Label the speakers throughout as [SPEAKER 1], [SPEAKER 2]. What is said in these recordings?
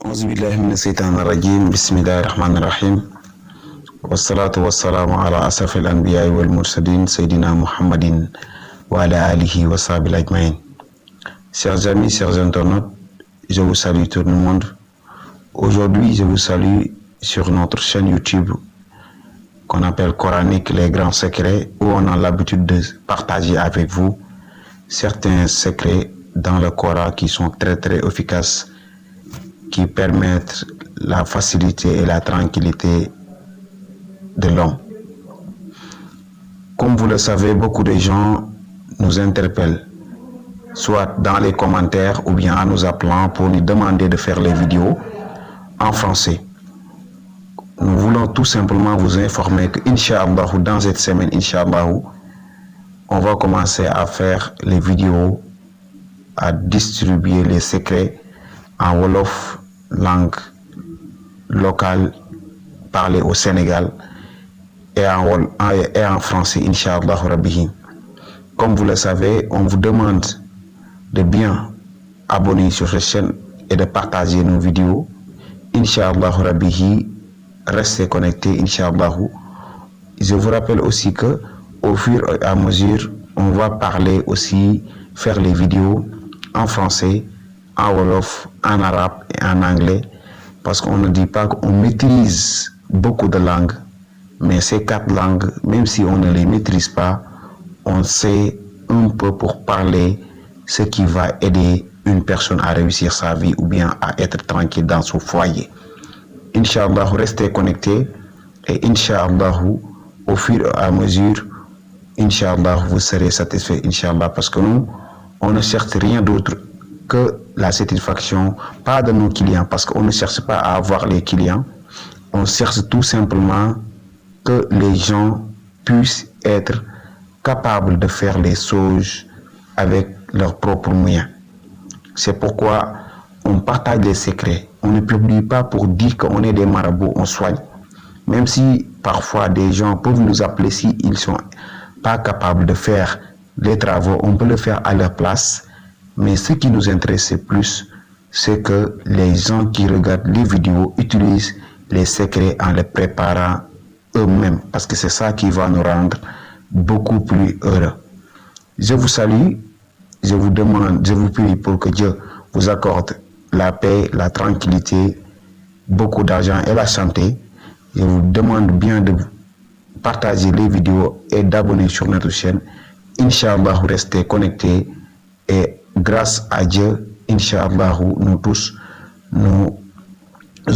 [SPEAKER 1] أعوذ بالله من الشيطان الرجيم بسم الله الرحمن الرحيم والصلاة والسلام على أشرف الأنبياء والمرسلين سيدنا محمد وعلى آله وصحبه أجمعين. Chers amis, chers internautes, je vous salue tout le monde. Aujourd'hui, je vous salue sur notre chaîne YouTube qu'on appelle Coranique, les grands secrets, où on a l'habitude de partager avec vous certains secrets dans le Coran qui sont très efficaces, qui permettent la facilité et la tranquillité de l'homme. Comme vous le savez, beaucoup de gens nous interpellent, soit dans les commentaires ou bien en nous appelant pour nous demander de faire les vidéos en français. Nous voulons tout simplement vous informer que, Inch'Allah, dans cette semaine, Inch'Allah, on va commencer à faire les vidéos, à distribuer les secrets en Wolof, langue locale parlée au Sénégal, et en français, Inch'Allah Rabbihi. Comme vous le savez, on vous demande de bien abonner sur cette chaîne et de partager nos vidéos. Inch'Allah Rabbihi, restez connectés, Inch'Allah. Je vous rappelle aussi que au fur et à mesure, on va parler aussi, faire les vidéos en français, en Wolof, en arabe et en anglais, parce qu'on ne dit pas qu'on maîtrise beaucoup de langues, mais ces 4 langues, même si on ne les maîtrise pas, on sait un peu pour parler ce qui va aider une personne à réussir sa vie ou bien à être tranquille dans son foyer. Inch'Allah, restez connectés et Inch'Allah, au fur et à mesure, Inch'Allah, vous serez satisfait, Inch'Allah, parce que nous, on ne cherche rien d'autre que la satisfaction, pas de nos clients, parce qu'on ne cherche pas à avoir les clients, on cherche tout simplement que les gens puissent être capables de faire les choses avec leurs propres moyens. C'est pourquoi on partage des secrets. On ne publie pas pour dire qu'on est des marabouts, on soigne. Même si parfois des gens peuvent nous appeler s'ils ne sont pas capables de faire les travaux, on peut le faire à leur place. Mais ce qui nous intéresse plus, c'est que les gens qui regardent les vidéos utilisent les secrets en les préparant eux-mêmes, parce que c'est ça qui va nous rendre beaucoup plus heureux. Je vous salue, je vous demande, je vous prie pour que Dieu vous accorde la paix, la tranquillité, beaucoup d'argent et la santé. Je vous demande bien de partager les vidéos et d'abonner sur notre chaîne. Inch'Allah, restez connectés et grâce à Dieu, Inch'Allah, nous tous, nous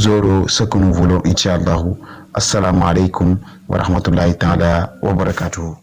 [SPEAKER 1] aurons ce que nous voulons, Inch'Allah. Assalamu alaikum wa rahmatullahi ta'ala wa barakatuhu.